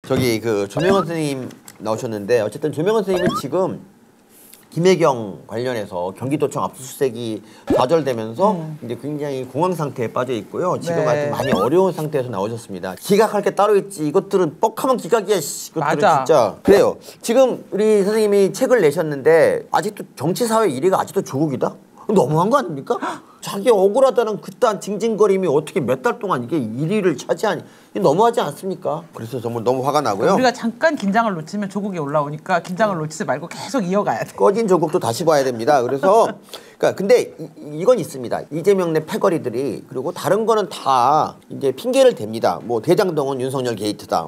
저기 그 조명원 선생님 나오셨는데 어쨌든 조명원 선생님은 지금 김혜경 관련해서 경기도청 압수수색이 좌절되면서 이제 굉장히 공황 상태에 빠져 있고요. 지금 아주 많이 어려운 상태에서 나오셨습니다. 기각할 게 따로 있지. 이것들은 뻑하면 기각이야. 이것들은 맞아. 진짜. 그래요. 지금 우리 선생님이 책을 내셨는데 아직도 정치사회 1위가 아직도 조국이다? 너무한 거 아닙니까? 자기 억울하다는 그딴 징징거림이 어떻게 몇 달 동안 이게 1위를 차지하니 너무하지 않습니까? 그래서 정말 너무 화가 나고요. 우리가 잠깐 긴장을 놓치면 조국이 올라오니까 긴장을 놓치지 말고 계속 이어가야 돼. 꺼진 조국도 다시 봐야 됩니다. 그래서 그러니까 근데 이건 있습니다. 이재명 내 패거리들이 그리고 다른 거는 다 이제 핑계를 댑니다. 뭐 대장동은 윤석열 게이트다.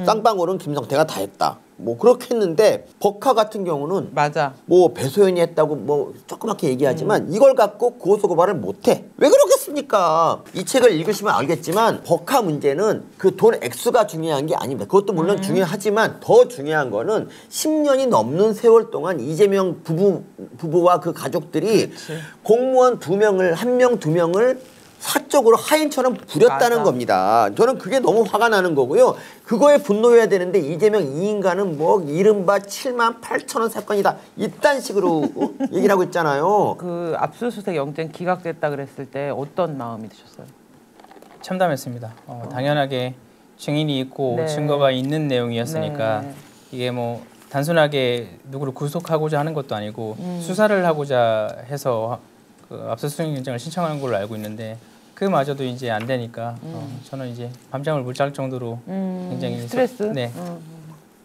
쌍방울은 김성태가 다 했다. 뭐 그렇게 했는데 법카 같은 경우는 맞아. 뭐 배소연이 했다고 뭐 조그맣게 얘기하지만 이걸 갖고 고소고발을 못해. 왜 그러겠습니까? 이 책을 읽으시면 알겠지만 법카 문제는 그 돈 액수가 중요한 게 아닙니다. 그것도 물론 중요하지만 더 중요한 거는 10년이 넘는 세월 동안 이재명 부부와 그 가족들이 그치. 공무원 2명을 1명 2명을 사적으로 하인처럼 부렸다는 맞아. 겁니다. 저는 그게 너무 화가 나는 거고요. 그거에 분노해야 되는데 이재명 이 인간은 뭐 이른바 7만 8천 원 사건이다. 이딴 식으로 얘기를 하고 있잖아요. 그 압수수색 영장 기각됐다 그랬을 때 어떤 마음이 드셨어요? 참담했습니다. 당연하게 증인이 있고 네. 증거가 있는 내용이었으니까 네. 이게 뭐 단순하게 누구를 구속하고자 하는 것도 아니고 수사를 하고자 해서 그 압수수색 영장을 신청하는 걸로 알고 있는데 그마저도 이제 안 되니까 저는 이제 밤잠을 못 잘 정도로 굉장히 스트레스. 네.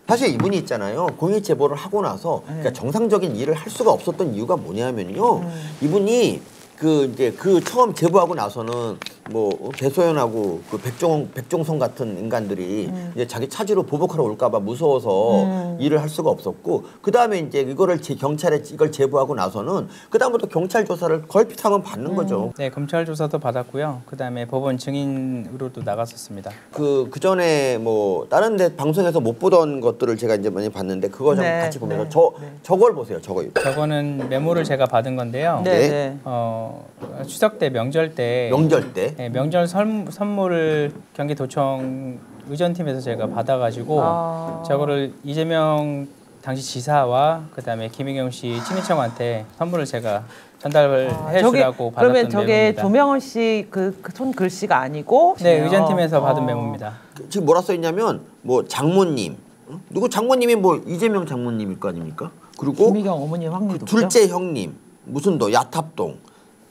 사실 이분이 있잖아요. 공익 제보를 하고 나서 그러니까 정상적인 일을 할 수가 없었던 이유가 뭐냐면요. 이분이 그 처음 제보하고 나서는 뭐 배소연하고 그 백종성 같은 인간들이 이제 자기 차지로 보복하러 올까봐 무서워서 일을 할 수가 없었고 그 다음에 이제 이거를 경찰에 이걸 제보하고 나서는 그 다음부터 경찰 조사를 걸핏하면 받는 거죠. 네, 검찰 조사도 받았고요. 그 다음에 법원 증인으로도 나갔었습니다. 그 전에 뭐 다른 데 방송에서 못 보던 것들을 제가 이제 많이 봤는데 그거 좀 같이 보면서 저걸 보세요. 저거는 메모를 제가 받은 건데요. 네. 추석 때 명절 때 네, 명절 선물을 경기도청 의전팀에서 제가 받아가지고 저거를 이재명 당시 지사와 그다음에 김혜경 씨 친인척한테 선물을 제가 전달을 해주라고 받았던 그러면 저게 메모입니다. 조명원 씨 그 손 글씨가 아니고? 네, 의전팀에서 받은 메모입니다. 지금 뭐라 써 있냐면 뭐 장모님 누구 장모님이 뭐 이재명 장모님일 거 아닙니까? 그리고 김혜경 어머니 확률도 둘째 형님 무슨 도 야탑동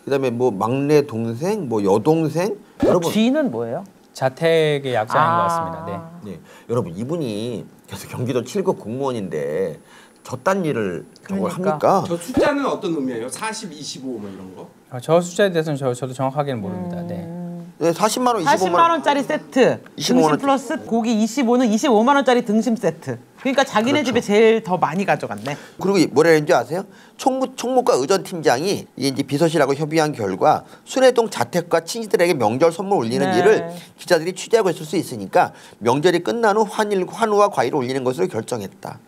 그다음에 뭐 막내 동생 뭐 여동생 여러분 G는 뭐예요? 자택의 약자인 것 같습니다. 네, 여러분 이분이 계속 경기도 7급 공무원인데 저딴 일을 저걸 합니까? 저 숫자는 어떤 의미예요? 40, 25 뭐 이런 거? 저 숫자에 대해서는 저도 정확하게는 모릅니다. 네. 네, 40만 원, 40만 원짜리 세트, 25만 등심 원. 플러스 고기 25는 25만 원짜리 등심 세트. 그러니까 자기네 집에 제일 더 많이 가져갔네. 그리고 뭐라 했는지 아세요? 총무과 의전팀장이 이제 비서실하고 협의한 결과 순회동 자택과 친지들에게 명절 선물 올리는 일을 기자들이 취재하고 있을 수 있으니까 명절이 끝난 후 환우와 과일을 올리는 것으로 결정했다.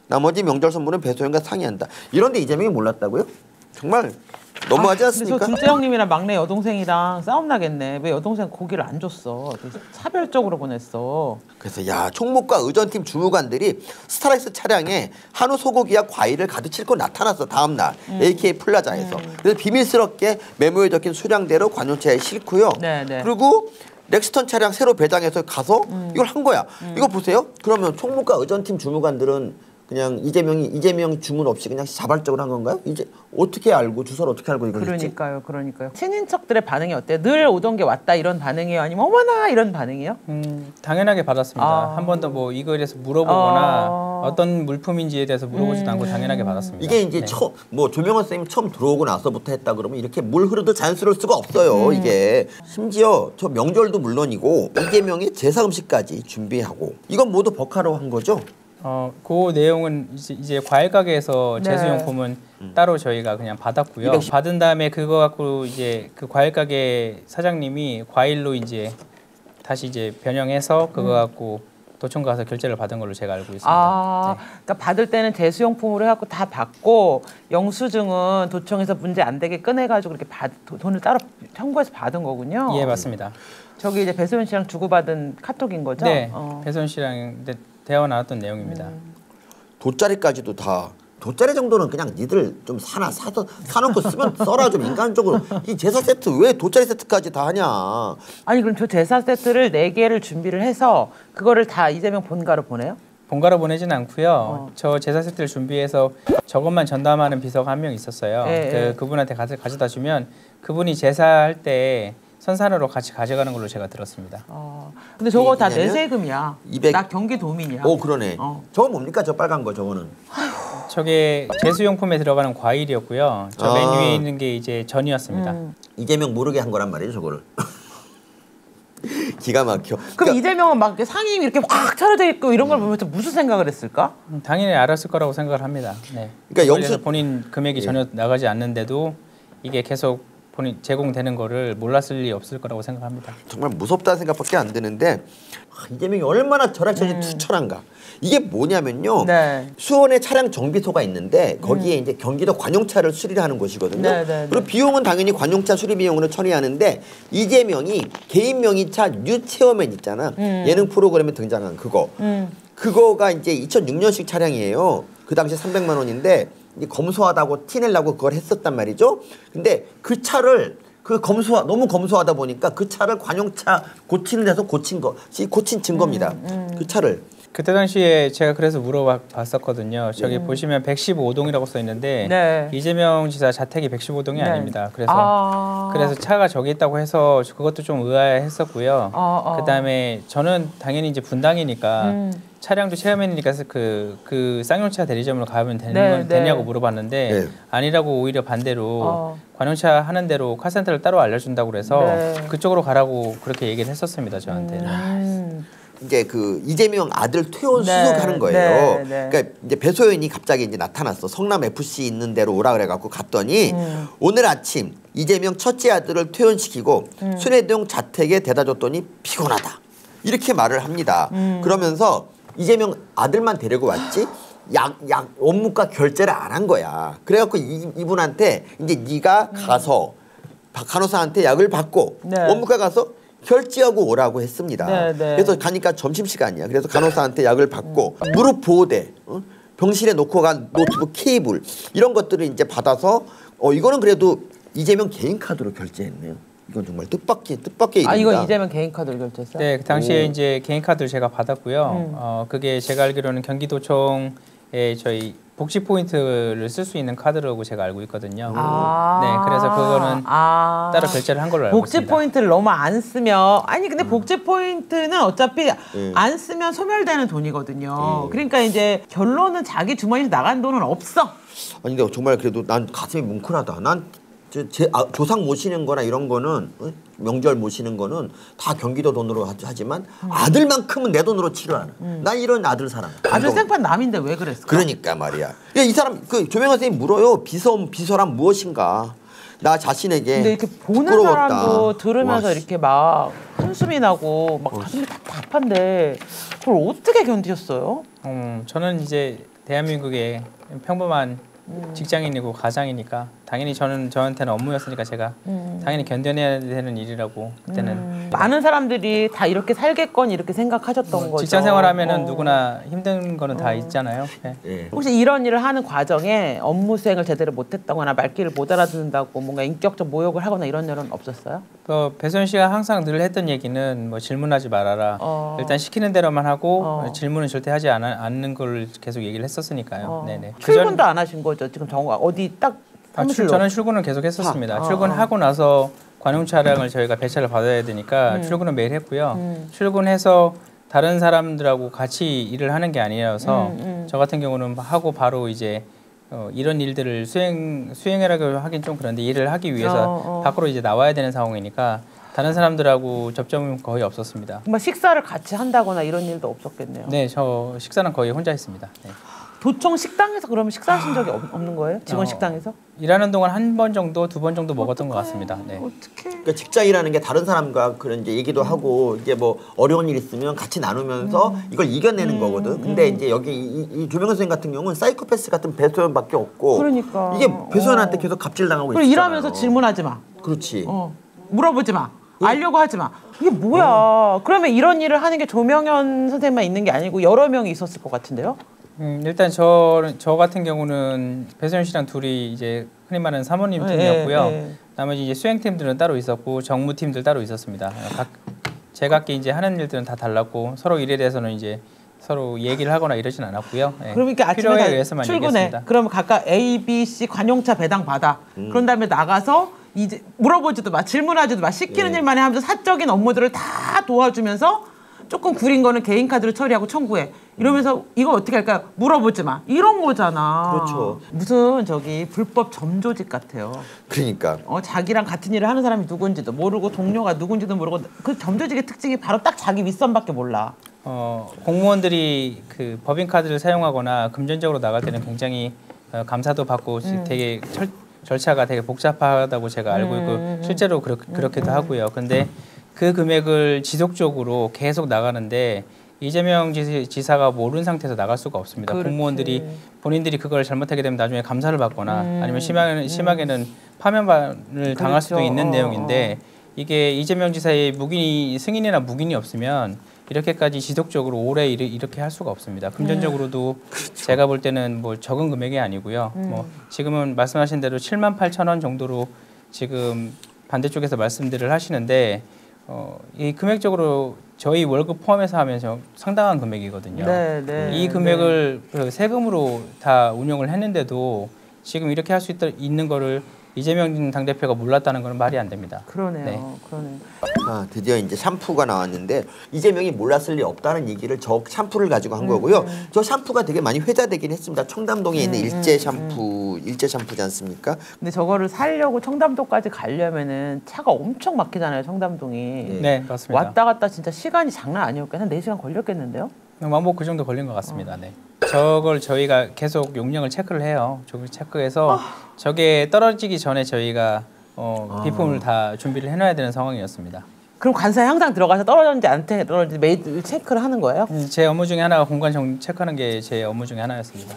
나머지 명절 선물은 배소연과 상의한다. 이런데 이재명이 몰랐다고요? 정말 너무하지 않습니까? 근데 저 둘째 형님이랑 막내 여동생이랑 싸움 나겠네. 왜 여동생 고기를 안 줬어? 차별적으로 보냈어. 그래서 야 총무과 의전팀 주무관들이 스타렉스 차량에 한우 소고기와 과일을 가득 싣고 나타났어. 다음 날 AK 플라자에서. 그래서 비밀스럽게 메모에 적힌 수량대로 관용차에 싣고요. 그리고 렉스턴 차량 새로 배당해서 가서 이걸 한 거야. 이거 보세요. 그러면 총무과 의전팀 주무관들은 그냥 이재명 주문 없이 그냥 자발적으로 한 건가요? 이제 어떻게 알고 주소를 어떻게 알고 이걸 했지? 그러니까요. 친인척들의 반응이 어때요? 늘 오던 게 왔다 이런 반응이에요? 아니면 어머나 이런 반응이에요? 당연하게 받았습니다. 한 번도 뭐 이거에 대해서 물어보거나 어떤 물품인지에 대해서 물어보지도 않고 당연하게 받았습니다. 이게 이제 뭐 조명원 선생님 처음 들어오고 나서부터 했다 그러면 이렇게 물 흐르듯 자연스러울 수가 없어요. 이게 심지어 저 명절도 물론이고 이재명의 제사 음식까지 준비하고 이건 모두 법카로 한 거죠? 그 내용은 이제 과일 가게에서 제수용품은 따로 저희가 그냥 받았고요. 받은 다음에 그거 갖고 이제 그 과일 가게 사장님이 과일로 이제 다시 이제 변형해서 그거 갖고 도청 가서 결제를 받은 걸로 제가 알고 있습니다. 그러니까 받을 때는 제수용품으로 해갖고 다 받고 영수증은 도청에서 문제 안 되게 꺼내가지고 이렇게 돈을 따로 청구해서 받은 거군요. 예, 맞습니다. 저기 이제 배소연 씨랑 주고받은 카톡인 거죠? 네, 배소연 씨랑 대화가 나눴던 내용입니다. 돗자리까지도 다. 돗자리 정도는 그냥 니들 좀 사놓고 쓰면 써라 좀 인간적으로. 이 제사 세트 왜 돗자리 세트까지 다 하냐. 아니 그럼 저 제사 세트를 4개를 준비를 해서 그거를 다 이재명 본가로 보내요? 본가로 보내진 않고요. 저 제사 세트를 준비해서 저것만 전담하는 비서가 한 명 있었어요. 그분한테 가져다 주면 그분이 제사할 때 선산으로 같이 가져가는 걸로 제가 들었습니다. 근데 저거 다 내 세금이야. 200... 나 경기도민이야. 오 그러네. 저건 뭡니까 저 빨간 거 저거는? 저게 제수용품에 들어가는 과일이었고요. 저 맨 위에 있는 게 이제 전이었습니다. 이재명 모르게 한 거란 말이죠 저거를. 기가 막혀. 그럼 그러니까, 이재명은 막 상임이 이렇게 확 차려져 있고 이런 걸 보면서 무슨 생각을 했을까? 당연히 알았을 거라고 생각을 합니다. 네. 그러니까 영수 본인 금액이 전혀 나가지 않는데도 이게 계속 본인 제공되는 거를 몰랐을 리 없을 거라고 생각합니다. 정말 무섭다는 생각밖에 안 드는데 이재명이 얼마나 절약처지 투철한가. 이게 뭐냐면요. 네. 수원에 차량 정비소가 있는데 거기에 이제 경기도 관용차를 수리를 하는 곳이거든요. 네. 그리고 비용은 당연히 관용차 수리 비용으로 처리하는데 이재명이 개인 명의차 뉴 체어맨 있잖아. 예능 프로그램에 등장한 그거. 그거가 이제 2006년식 차량이에요. 그 당시 300만 원인데 검소하다고 티내려고 그걸 했었단 말이죠. 근데 그 차를 너무 검소하다 보니까 그 차를 관용차 고치는 데서 고친 증거입니다. 그 차를. 그때 당시에 제가 그래서 물어봤었거든요. 저기 보시면 115동이라고 써 있는데 네. 이재명 지사 자택이 115동이 네. 아닙니다. 그래서 차가 저기 있다고 해서 그것도 좀 의아했었고요. 그다음에 저는 당연히 이제 분당이니까 차량도 체험했으니까 그 쌍용차 대리점으로 가면 되냐고 물어봤는데 아니라고 오히려 반대로 관용차 하는 대로 카센터를 따로 알려준다고 그래서 그쪽으로 가라고 그렇게 얘기를 했었습니다. 저한테는. 이제 그 이재명 아들 퇴원 수속하는 거예요. 그러니까 이제 배소연이 갑자기 이제 나타났어. 성남 FC 있는 데로 오라 그래갖고 갔더니 오늘 아침 이재명 첫째 아들을 퇴원시키고 순회동 자택에 대다 줬더니 피곤하다. 이렇게 말을 합니다. 그러면서 이재명 아들만 데리고 왔지 약 원무과 결제를 안 한 거야. 그래갖고 이분한테 이제 네가 가서 간호사한테 약을 받고 원무과 가서 결제하고 오라고 했습니다. 그래서 가니까 점심시간이야. 그래서 간호사한테 약을 받고 무릎 보호대, 병실에 놓고 간 노트북 케이블 이런 것들을 이제 받아서 이거는 그래도 이재명 개인 카드로 결제했네요. 이건 정말 뜻밖의 일입니다. 이거 이재명 개인 카드로 결제했어요? 네, 그 당시에 이제 개인 카드를 제가 받았고요. 그게 제가 알기로는 경기도청에 저희 복지 포인트를 쓸 수 있는 카드라고 제가 알고 있거든요. 네, 그래서 그거는 따로 결제를 한 걸로 알고 복지 있습니다. 포인트를 너무 안 쓰면 근데 복지 포인트는 어차피 안 쓰면 소멸되는 돈이거든요. 그러니까 이제 결론은 자기 주머니에서 나간 돈은 없어. 아니 근데 정말 그래도 난 가슴이 뭉클하다. 난 조상 모시는 거나 이런 거는 명절 모시는 거는 다 경기도 돈으로 하지만 아들만큼은 내 돈으로 치료하는. 난 이런 아들 사랑. 아들 생판 남인데 왜 그랬을까? 그러니까 말이야. 이 사람 조명환 선생님 물어요. 비서란 무엇인가? 나 자신에게 근데 이렇게 보는 부끄러웠다. 사람도 들으면서 와, 이렇게 막 한숨이 나고 막 가슴이 답답한데 그걸 어떻게 견디셨어요? 저는 이제 대한민국의 평범한 직장인이고 가장이니까 당연히 저한테는 업무였으니까 제가 당연히 견뎌내야 되는 일이라고 그때는 많은 사람들이 다 이렇게 살겠거니 이렇게 생각하셨던 거죠. 직장 생활하면은 누구나 힘든 거는 다 있잖아요. 네. 혹시 이런 일을 하는 과정에 업무 수행을 제대로 못했다거나 말귀를 못 알아듣는다고 뭔가 인격적 모욕을 하거나 이런 일은 없었어요? 배소연 씨가 항상 늘 했던 얘기는 뭐 질문하지 말아라. 일단 시키는 대로만 하고 질문은 절대 하지 않는 걸 계속 얘기를 했었으니까요. 네네. 출근도 안 하신 거죠? 지금 어디 딱 저는 출근을 계속 했었습니다. 출근하고 나서 관용 차량을 저희가 배차를 받아야 되니까 출근은 매일 했고요. 출근해서 다른 사람들하고 같이 일을 하는 게 아니라서 저 같은 경우는 하고 바로 이제 이런 일들을 수행하라고 하긴 좀 그런데 일을 하기 위해서 밖으로 이제 나와야 되는 상황이니까 다른 사람들하고 접점은 거의 없었습니다. 정말 식사를 같이 한다거나 이런 일도 없었겠네요. 네, 저 식사는 거의 혼자 했습니다. 네. 도청 식당에서 그러면 식사하신 적이 없는 거예요? 직원 식당에서? 일하는 동안 한 번 정도, 2번 정도 먹었던 것 같습니다. 네. 어떡해. 그러니까 직장이라는 게 다른 사람과 그런 이제 얘기도 하고 이제 뭐 어려운 일 있으면 같이 나누면서 이걸 이겨내는 거거든. 근데 이제 여기 이 조명현 선생님 같은 경우는 사이코패스 같은 배소연밖에 없고. 그러니까. 이게 배소연한테 계속 갑질당하고 있잖아요. 그리고 일하면서 질문하지 마. 그렇지. 물어보지 마. 알려고 하지 마. 이게 뭐야? 그러면 이런 일을 하는 게 조명현 선생님만 있는 게 아니고 여러 명이 있었을 것 같은데요? 일단 저 같은 경우는 배소연 씨랑 둘이 이제 흔히 말하는 사모님 팀이었고요. 나머지 이제 수행팀들은 따로 있었고 정무팀들 따로 있었습니다. 제각기 이제 하는 일들은 다 달랐고 서로 일에 대해서는 이제 서로 얘기를 하거나 이러진 않았고요. 그러니까 필요에 아침에 의해서만 출근해. 얘기했습니다. 그러면 각각 A, B, C 관용차 배당 받아. 그런 다음에 나가서 이제 물어보지도 마, 질문하지도 마, 시키는 일만 해 하면서 사적인 업무들을 다 도와주면서 조금 구린 거는 개인 카드로 처리하고 청구해. 이러면서 이거 어떻게 할까요? 물어보지 마. 이런 거잖아. 그렇죠. 무슨 저기 불법 점조직 같아요. 그러니까. 자기랑 같은 일을 하는 사람이 누군지도 모르고 동료가 누군지도 모르고 그 점조직의 특징이 바로 딱 자기 윗선밖에 몰라. 공무원들이 그 법인카드를 사용하거나 금전적으로 나갈 때는 굉장히 감사도 받고 되게 절차가 되게 복잡하다고 제가 알고 있고 실제로 그렇기도 하고요. 근데 그 금액을 지속적으로 계속 나가는데 이재명 지사가 모르는 상태에서 나갈 수가 없습니다. 그렇지. 공무원들이 본인들이 그걸 잘못하게 되면 나중에 감사를 받거나 아니면 심하게는 파면을 당할 수도 있는 내용인데 이게 이재명 지사의 승인이나 묵인이 없으면 이렇게까지 지속적으로 오래 이렇게 할 수가 없습니다. 금전적으로도 그렇죠. 제가 볼 때는 뭐 적은 금액이 아니고요. 뭐 지금은 말씀하신 대로 78,000원 정도로 지금 반대쪽에서 말씀들을 하시는데 이 금액적으로 저희 월급 포함해서 하면 상당한 금액이거든요. 이 금액을 세금으로 다 운영을 했는데도 지금 이렇게 할 수 있는 거를 이재명 당대표가 몰랐다는 건 말이 안 됩니다. 그러네요. 드디어 이제 샴푸가 나왔는데 이재명이 몰랐을 리 없다는 얘기를 저 샴푸를 가지고 한 거고요. 저 샴푸가 되게 많이 회자되긴 했습니다. 청담동에 있는 일제 샴푸지 않습니까? 근데 저거를 사려고 청담동까지 가려면은 차가 엄청 막히잖아요. 청담동이. 네, 맞습니다. 왔다 갔다 진짜 시간이 장난 아니었겠네. 한 4시간 걸렸겠는데요? 뭐 그 정도 걸린 것 같습니다. 네. 저걸 저희가 계속 용량을 체크를 해요. 저걸 체크해서 저게 떨어지기 전에 저희가 비품을 다 준비를 해놔야 되는 상황이었습니다. 그럼 관사에 항상 들어가서 떨어졌는지 안 떨어졌는지 매일 체크를 하는 거예요? 제 업무 중에 하나가 공간 체크하는 게 제 업무 중에 하나였습니다.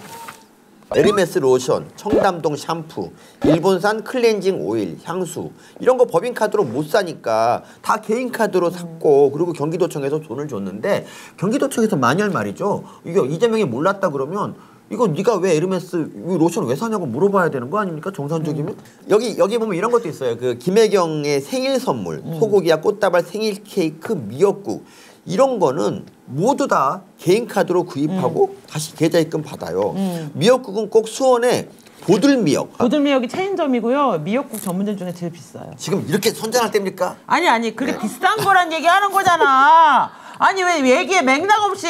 에르메스 로션, 청담동 샴푸, 일본산 클렌징 오일, 향수 이런 거 법인카드로 못 사니까 다 개인카드로 샀고 그리고 경기도청에서 돈을 줬는데 경기도청에서 만약 말이죠. 이게 이재명이 몰랐다 그러면 이거 네가 왜 에르메스 로션 왜 사냐고 물어봐야 되는 거 아닙니까? 정상적이면? 여기 보면 이런 것도 있어요. 그 김혜경의 생일 선물, 소고기와 꽃다발 생일 케이크, 미역국 이런 거는 모두 다 개인 카드로 구입하고 다시 계좌 입금 받아요. 미역국은 꼭 수원에 보들미역. 보들미역이 체인점이고요. 미역국 전문점 중에 제일 비싸요. 지금 이렇게 선전할 때입니까? 아니 그게 비싼 거란 얘기 하는 거잖아. 아니 왜 얘기에 맥락 없이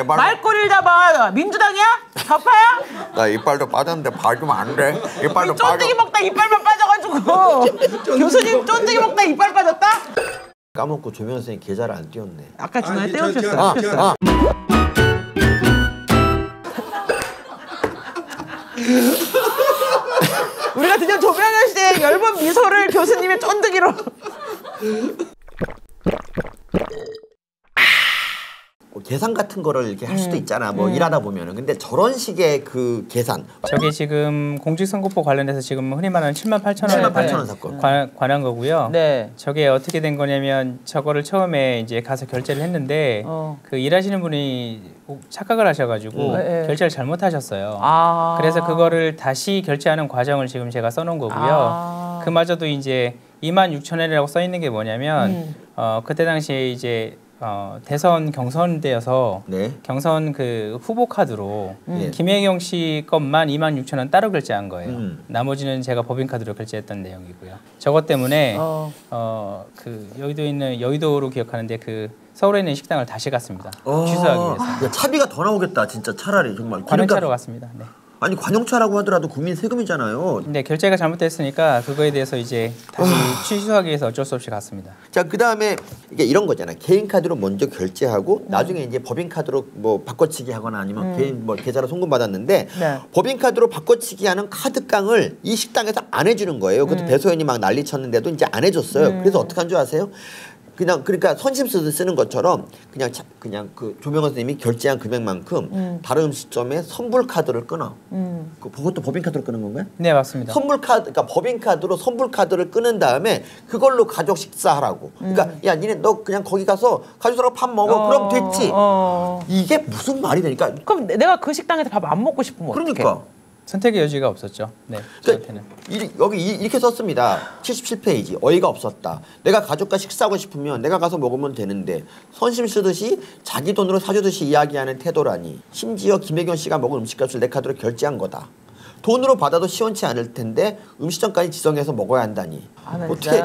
말꼬리를 잡아. 민주당이야? 좌파야? 나 이빨도 빠졌는데 봐주면 안 돼. 이빨도 빠져. 쫀득이 먹다 이빨만 빠져가지고 교수님 쫀득이 먹다 이빨 빠졌다? 까먹고 조명 선생님 계좌를 안 띄웠네. 아까 중간에 떼우셨어요. 우리가 드디어 조명현 씨의 엷은 미소를 교수님의 쫀득이로. 계산 같은 거를 이렇게 할 수도 있잖아. 뭐 일하다 보면은. 근데 저런 식의 그 계산. 저게 지금 공직선거법 관련해서 지금 흔히 말하는 78,000원 사건. 관한 거고요. 네. 저게 어떻게 된 거냐면 저거를 처음에 이제 가서 결제를 했는데 그 일하시는 분이 착각을 하셔가지고 결제를 잘못하셨어요. 그래서 그거를 다시 결제하는 과정을 지금 제가 써놓은 거고요. 그마저도 이제 26,000원이라고 써 있는 게 뭐냐면 그때 당시에 이제 대선 경선 때여서 경선 그 후보 카드로 김혜경 씨 것만 26,000원 따로 결제한 거예요. 나머지는 제가 법인 카드로 결제했던 내용이고요. 저것 때문에 그 여의도로 기억하는데 그 서울에 있는 식당을 다시 갔습니다. 취소하기 위해서. 야, 차비가 더 나오겠다. 진짜 차라리 정말. 관용차로 갔습니다. 네. 아니 관용차라고 하더라도 국민 세금이잖아요. 근데 결제가 잘못됐으니까 그거에 대해서 이제 다시 취소하기 위해서 어쩔 수 없이 갔습니다. 자, 그다음에 이게 이런 거잖아요. 개인 카드로 먼저 결제하고 나중에 이제 법인 카드로 뭐 바꿔치기 하거나 아니면 개인 뭐 계좌로 송금 받았는데 법인 카드로 바꿔치기 하는 카드깡을 이 식당에서 안 해주는 거예요. 그것도 배소연이 막 난리 쳤는데도 이제 안 해줬어요. 그래서 어떻게 한 줄 아세요? 그냥 그러니까 선심수를 쓰는 것처럼 그냥 그 조명호 선생님이 결제한 금액만큼 다른 음식점에 선불 카드를 끊어. 그것도 법인 카드로 끄는 건가요? 네, 맞습니다. 선불 카드, 그러니까 법인 카드로 선불 카드를 끊은 다음에 그걸로 가족 식사하라고. 그러니까 야, 니네 너 그냥 거기 가서 가족들하고 밥 먹어. 그럼 됐지. 이게 무슨 말이 되니까. 그럼 내가 그 식당에서 밥 안 먹고 싶으면 그러니까. 어떡해? 선택의 여지가 없었죠. 네, 저한테는. 여기 이렇게 썼습니다. 77페이지. 어이가 없었다. 내가 가족과 식사하고 싶으면 내가 가서 먹으면 되는데 선심 쓰듯이 자기 돈으로 사주듯이 이야기하는 태도라니. 심지어 김혜경 씨가 먹은 음식값을 내 카드로 결제한 거다. 돈으로 받아도 시원치 않을 텐데 음식점까지 지정해서 먹어야 한다니. 어떻게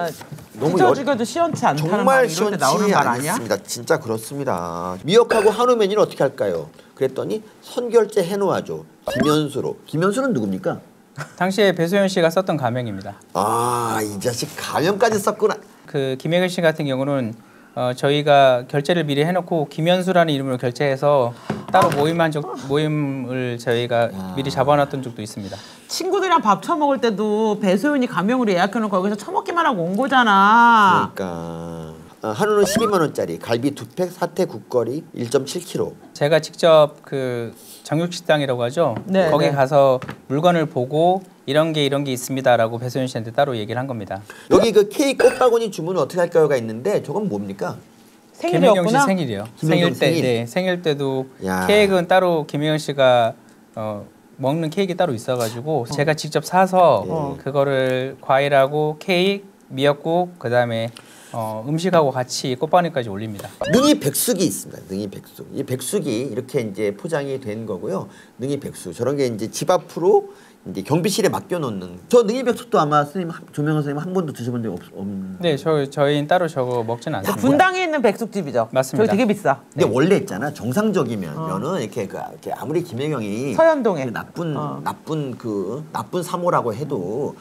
너무 찢어지게도 시원치 않다는 정말 말 이럴 때 시원치 나오는 말 아니야? 않습니다. 진짜 그렇습니다. 미역하고 한우 메뉴는 어떻게 할까요? 그랬더니 선결제 해놓아줘. 김현수로. 김현수는 누굽니까? 당시에 배소연 씨가 썼던 가명입니다. 아, 이 자식 가명까지 썼구나. 그 김혜경 씨 같은 경우는 저희가 결제를 미리 해놓고 김현수라는 이름으로 결제해서 따로 모임을 저희가 미리 잡아놨던 적도 있습니다. 친구들이랑 밥 처먹을 때도 배소연이 가명으로 예약해놓고 거기서 처먹기만 하고 온 거잖아. 그러니까 한우는 12만 원짜리, 갈비 2팩, 사태 국거리 1.7kg. 제가 직접 그 정육식당이라고 하죠. 네, 거기 네. 가서 물건을 보고 이런 게 있습니다라고 배소연 씨한테 따로 얘기를 한 겁니다. 여기 그 케이크 꽃바구니 주문은 어떻게 할까요가 있는데 저건 뭡니까? 김혜경 씨 생일이었구나. 생일이요. 김혜경 생일 때, 생일. 네, 생일 때도 야. 케이크는 따로 김혜경 씨가 먹는 케이크 따로 있어가지고 제가 직접 사서 그거를 과일하고 케이크, 미역국, 그다음에 음식하고 같이 꽃바구니까지 올립니다. 능이 백숙이 있습니다. 능이 백숙. 이 백숙이 이렇게 이제 포장이 된 거고요. 능이 백숙. 저런 게 이제 집 앞으로 이제 경비실에 맡겨놓는. 저 능이 백숙도 아마 조명호 선생님 한 번도 드셔본 적 없는. 네, 저희는 따로 저거 먹진 않습니다. 분당에 있는 백숙집이죠. 맞습니다. 저기 되게 비싸. 근데 원래 있잖아 정상적이면은 이렇게 이렇게 아무리 김혜경이 서현동에. 그 나쁜 사모라고 해도.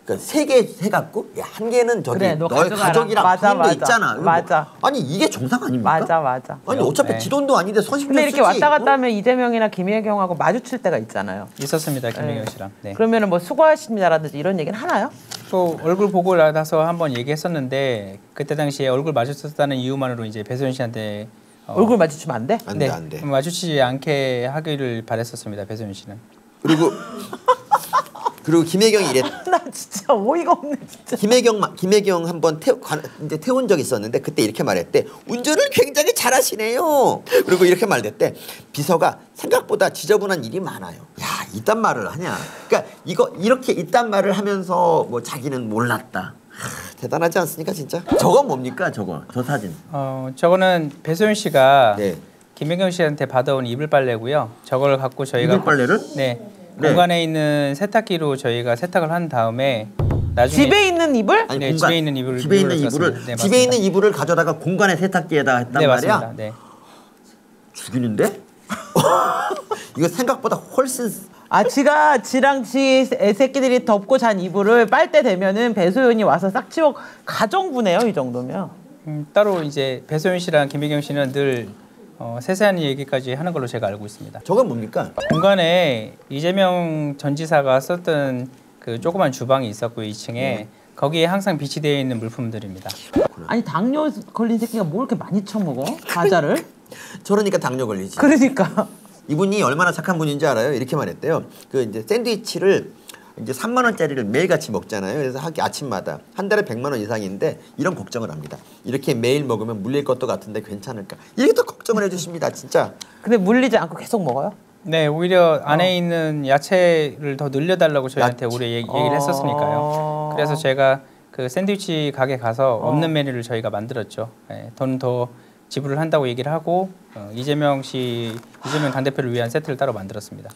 그러니까 세 개 해갖고 한 개는 저기 그래, 너 너의 가져가라. 가족이랑 맞아, 부인도 맞아. 있잖아. 이거 맞아. 아니 이게 정상 아닙니까? 맞아. 아니 어차피 네. 지 돈도 아닌데 선심 근데 이렇게 쓰지. 왔다 갔다 하면 이재명이나 김혜경하고 마주칠 때가 있잖아요. 있었습니다, 김혜경 씨랑. 네. 그러면은 뭐 수고하십니다라든지 이런 얘기는 하나요? 또 얼굴 보고 나서 한번 얘기했었는데 그때 당시에 얼굴 마주쳤다는 이유만으로 이제 배소연 씨한테 얼굴 마주치면 안 돼? 안 돼, 안 돼. 마주치지 않게 하기를 바랬었습니다, 배소연 씨는. 그리고 김혜경이 이랬. 나 진짜 어이가 없네 진짜. 김혜경 한번 이제 태운 적이 있었는데 그때 이렇게 말했대. 운전을 굉장히 잘하시네요. 그리고 이렇게 말했대. 비서가 생각보다 지저분한 일이 많아요. 야, 이딴 말을 하냐. 그러니까 이렇게 이딴 말을 하면서 뭐 자기는 몰랐다. 대단하지 않습니까 진짜? 저건 뭡니까 저거? 저 사진. 저거는 배소연 씨가 네. 김혜경 씨한테 받아온 이불 빨래고요. 저걸 갖고 저희가 이불 빨래를? 네. 네. 공간에 있는 세탁기로 저희가 세탁을 한 다음에 나중에 집에 있는 이불? 네, 집에 있는 이불을 집에 있는 썼습니다. 이불을 네, 집에 맞습니다. 있는 이불을 가져다가 공간에 세탁기에다 했단 네, 말이야. 맞습니다. 네. 죽이는데? 이거 생각보다 훨씬. 지랑 지 애새끼들이 덮고 잔 이불을 빨대 되면은 배소연이 와서 싹 치워 가정부네요 이 정도면. 따로 이제 배소연 씨랑 김혜경 씨는 늘 세세한 얘기까지 하는 걸로 제가 알고 있습니다. 저건 뭡니까? 공간에 이재명 전 지사가 썼던 그 조그만 주방이 있었고요, 2층에. 거기에 항상 비치되어 있는 물품들입니다. 아니 당뇨 걸린 새끼가 뭘 이렇게 많이 처먹어? 과자를? 저러니까 당뇨 걸리지. 그러니까. 이분이 얼마나 착한 분인지 알아요? 이렇게 말했대요. 그 이제 샌드위치를 이제 3만 원짜리를 매일같이 먹잖아요. 그래서 아침마다 한 달에 100만 원 이상인데 이런 걱정을 합니다. 이렇게 매일 먹으면 물릴 것도 같은데 괜찮을까? 이렇게 또 걱정을 해주십니다, 진짜. 근데 물리지 않고 계속 먹어요? 네, 오히려 안에 있는 야채를 더 늘려달라고 저희한테 오래 얘기를 했었으니까요. 그래서 제가 그 샌드위치 가게 가서 없는 메뉴를 저희가 만들었죠. 네, 돈 더 지불을 한다고 얘기를 하고 이재명 당대표를 위한 세트를 따로 만들었습니다.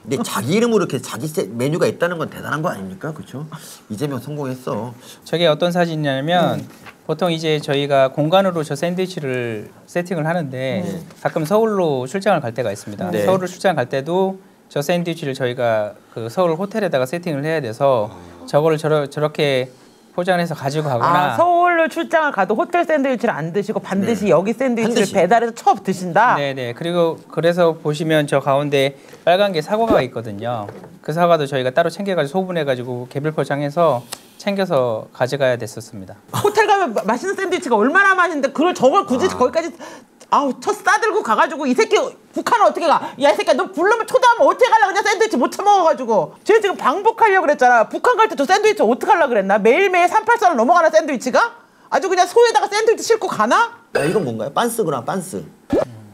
근데 자기 이름으로 이렇게 자기 메뉴가 있다는 건 대단한 거 아닙니까? 그렇죠? 이재명 성공했어. 저게 어떤 사진이냐면 보통 이제 저희가 공간으로 저 샌드위치를 세팅을 하는데 가끔 서울로 출장을 갈 때가 있습니다. 네. 서울로 출장 갈 때도 저 샌드위치를 저희가 그 서울 호텔에다가 세팅을 해야 돼서 저거를 저렇게 포장을 해서 가지고 가거나 서울로 출장을 가도 호텔 샌드위치를 안 드시고 반드시 여기 샌드위치를 반드시. 배달해서 첩 드신다? 네네. 그리고 그래서 보시면 저 가운데 빨간 게 사과가 있거든요. 그 사과도 저희가 따로 챙겨가지고 소분해가지고 개별 포장해서 챙겨서 가져가야 됐었습니다. 호텔 가면 맛있는 샌드위치가 얼마나 맛있는데 저걸 굳이 거기까지 저 싸들고 가가지고 이 새끼 북한은 어떻게 가? 야, 이 새끼야 너 부르면 초대하면 어떻게 가려고 그냥 샌드위치 못 처먹어가지고 쟤 지금 방북하려고 그랬잖아. 북한 갈 때 저 샌드위치 어떻게 하려고 그랬나? 매일매일 384를 넘어가는 샌드위치가? 아주 그냥 소에다가 샌드위치 싣고 가나? 야, 이건 뭔가요? 빤스구나, 빤스.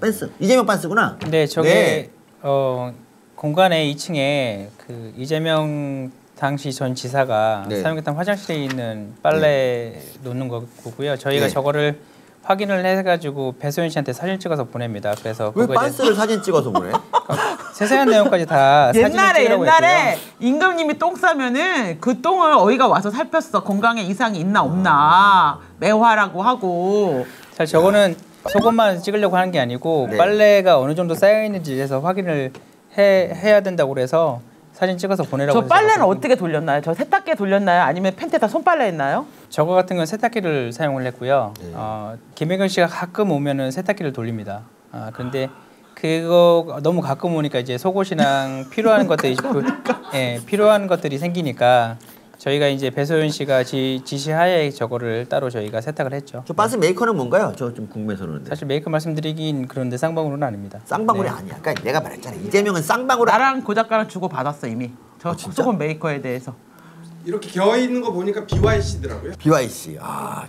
빤스. 이재명 빤스구나. 네, 저게 네. 공간에 2층에 그 이재명 당시 전 지사가 네. 사용했던 화장실에 있는 빨래 놓는 거고요. 저희가 네. 저거를 확인을 해가지고 배소연 씨한테 사진 찍어서 보냅니다. 그래서 왜 그거에 대해서 빤스를 사진 찍어서 보내? 세세한 내용까지 다 사진을 찍으라고 옛날에 했고요. 임금님이 똥 싸면은 그 똥을 어이가 와서 살폈어. 건강에 이상이 있나 없나 매화라고 하고. 사실 저거는 속옷만 찍으려고 하는 게 아니고 네. 빨래가 어느 정도 쌓여 있는지 해서 확인을 해야 된다고 그래서 사진 찍어서 보내라고 저 해서 빨래는 제가 어떻게 돌렸나요? 저 세탁기에 돌렸나요? 아니면 팬티에다 손빨래 했나요? 저거 같은 건 세탁기를 사용을 했고요. 네. 김혜경 씨가 가끔 오면은 세탁기를 돌립니다. 그런데 그거 너무 가끔 오니까 이제 속옷이랑 필요한 것들이 필요한 것들이 생기니까 저희가 이제 배소연 씨가 지시하에 저거를 따로 저희가 세탁을 했죠. 저 빤스 메이커는 뭔가요? 저 좀 궁금해서 그러는데. 사실 메이크 말씀드리긴 그런데 쌍방울은 아닙니다. 쌍방울이 네. 아니야. 그러니까 내가 말했잖아. 이재명은 쌍방울. 나랑 고 작가랑 주고 받았어 이미. 저 진짜? 속옷 메이커에 대해서. 이렇게 겨 있는 거 보니까 BYC더라고요. BYC.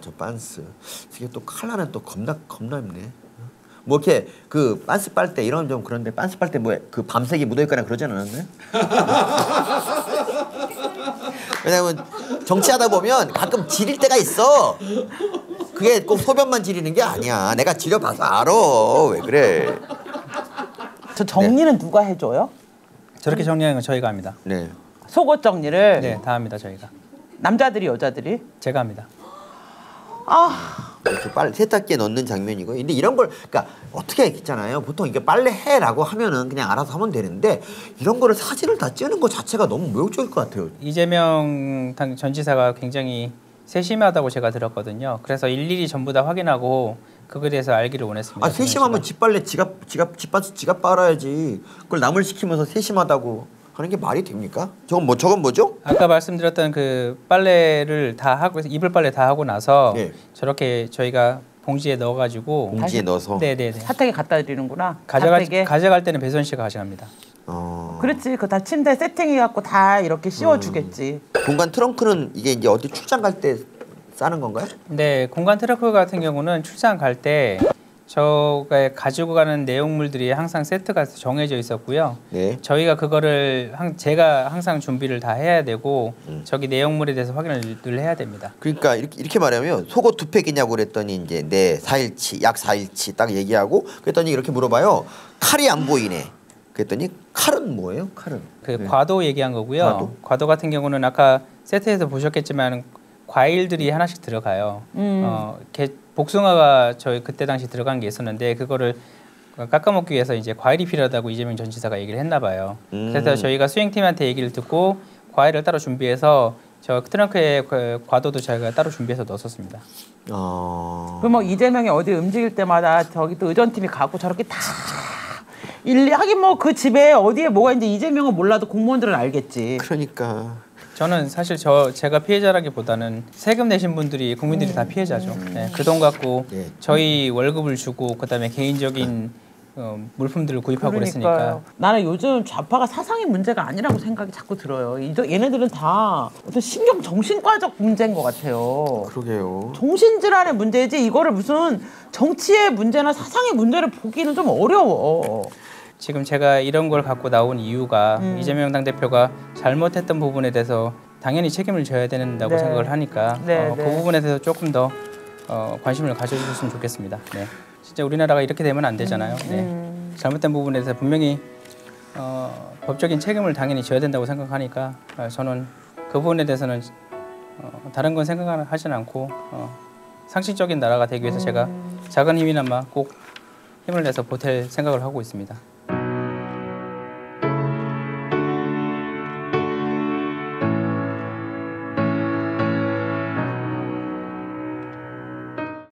저 빤스. 이게 또 컬러는 또 겁나 입네. 뭐 이렇게 그 빤스 빨대 이런 좀 그런데 빤스 빨대 뭐 그 밤색이 묻어 있거나 그러지 않았나요? 왜냐면 정치하다 보면 가끔 지릴 때가 있어. 그게 꼭 소변만 지리는 게 아니야. 내가 지려봐서 알아. 왜 그래? 저 정리는 누가 해줘요? 저렇게 정리하는 건 저희가 합니다. 네. 속옷 정리를 네, 다 합니다. 저희가. 남자들이 여자들이? 제가 합니다. 이렇게 빨래 세탁기에 넣는 장면이고. 근데 이런 걸 그러니까 어떻게 있잖아요. 보통 이게 빨래 해라고 하면은 그냥 알아서 하면 되는데 이런 거를 사진을 다 찍는 것 자체가 너무 모욕적일 것 같아요. 이재명 전 지사가 굉장히 세심하다고 제가 들었거든요. 그래서 일일이 전부 다 확인하고 그거에 대해서 알기를 원했습니다. 세심하면 집 빨래 지갑 빨아야지. 그걸 남을 시키면서 세심하다고 하는 게 말이 됩니까? 저건 뭐죠? 아까 말씀드렸던 그 빨래를 다 하고 이불 빨래 다 하고 나서 네. 저렇게 저희가 봉지에 넣어가지고 봉지에 넣어서. 네네네. 사택에 갖다 드리는구나. 사택에. 가져갈 때는 배선 씨가 가져갑니다. 그렇지. 그 다 침대 세팅해갖고 다 이렇게 씌워주겠지. 공간 트렁크는 이게 이제 어디 출장 갈 때 싸는 건가요? 네, 공간 트렁크 같은 경우는 출장 갈 때 저가 가지고 가는 내용물들이 항상 세트가 정해져 있었고요. 네. 저희가 그거를 제가 항상 준비를 다 해야 되고 저기 내용물에 대해서 확인을 늘 해야 됩니다. 그러니까 이렇게 말하면 속옷 두 팩이냐고 그랬더니 이제 네 4일치 약 4일치 딱 얘기하고 그랬더니 이렇게 물어봐요. 칼이 안 보이네. 그랬더니 칼은 뭐예요? 칼은 그 과도 얘기한 거고요. 과도 같은 경우는 아까 세트에서 보셨겠지만 과일들이 하나씩 들어가요. 복숭아가 저희 그때 당시 들어간 게 있었는데 그거를 깎아먹기 위해서 이제 과일이 필요하다고 이재명 전 지사가 얘기를 했나 봐요. 그래서 저희가 수행팀한테 얘기를 듣고 과일을 따로 준비해서 저 트렁크에 그 과도도 저희가 따로 준비해서 넣었었습니다. 그럼 뭐 이재명이 어디 움직일 때마다 저기 또 의전팀이 가고 저렇게 다 하긴 뭐 그 집에 어디에 뭐가 있는지 이재명은 몰라도 공무원들은 알겠지. 그러니까 저는 사실 제가 피해자라기보다는 세금 내신 분들이 국민들이 다 피해자죠. 네, 그 돈 갖고 네. 저희 월급을 주고 그다음에 개인적인 물품들을 구입하고 그랬으니까. 나는 요즘 좌파가 사상의 문제가 아니라고 생각이 자꾸 들어요. 얘네들은 다 어떤 신경 정신과적 문제인 것 같아요. 그러게요. 정신질환의 문제지 이거를 무슨 정치의 문제나 사상의 문제를 보기는 좀 어려워. 지금 제가 이런 걸 갖고 나온 이유가 이재명 당대표가 잘못했던 부분에 대해서 당연히 책임을 져야 된다고 네. 생각을 하니까 네, 그 네. 부분에 대해서 조금 더 관심을 가져주셨으면 좋겠습니다. 네. 진짜 우리나라가 이렇게 되면 안 되잖아요. 네. 잘못된 부분에 대해서 분명히 법적인 책임을 당연히 져야 된다고 생각하니까 저는 그 부분에 대해서는 다른 건 생각하지는 않고 상식적인 나라가 되기 위해서 제가 작은 힘이나마 꼭 힘을 내서 보탤 생각을 하고 있습니다.